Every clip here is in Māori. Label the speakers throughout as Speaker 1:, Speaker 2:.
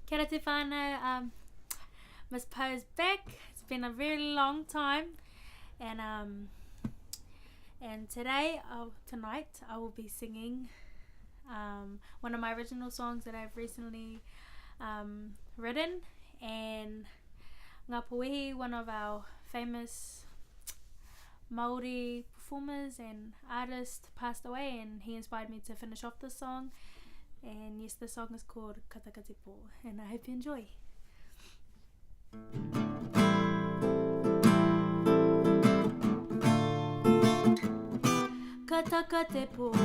Speaker 1: Kia ora te whanau, Miss Po's back. It's been a very long time, and tonight I will be singing one of my original songs that I've recently written, and Ngapo Wehi, one of our famous Māori performers and artists, passed away, and he inspired me to finish off this song. And yes, the song is called Ka Taka Te Po, and I hope you enjoy. Ka taka te po, ka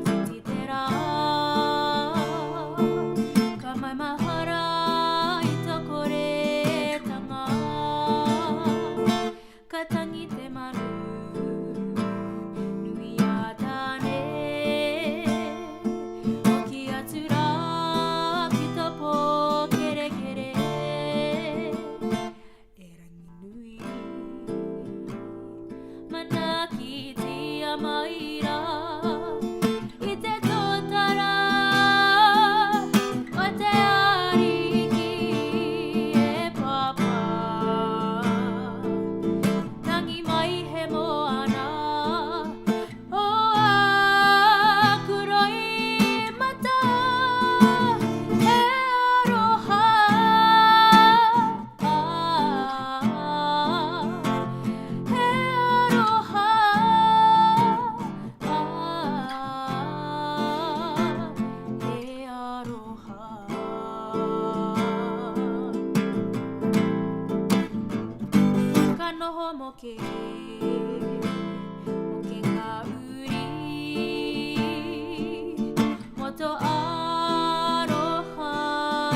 Speaker 1: whiti te rā, ka mai mahara i toko retanga, ka tangi te manu, nui a tāne, o ki atu rā ki tā po kere kere, e rangi nui, mana ki tia maira, i te tōtara, o te ariki e papa, tangi mai he moana, o a kuroi mata, e aroha, e aroha, e aroha. Ka noho moke ngā uri, moto aroha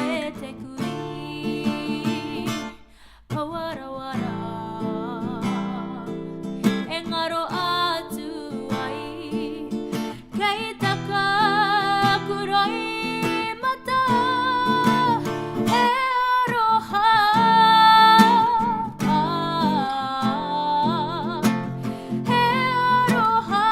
Speaker 1: e te kui, pawarawara, e ngaro atu ai, kei taka kuroi mata, e aroha, e aroha,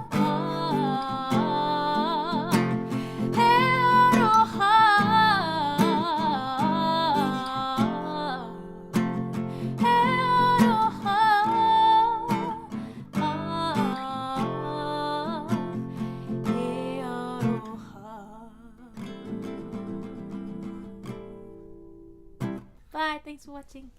Speaker 1: e aroha, Bye, thanks for watching.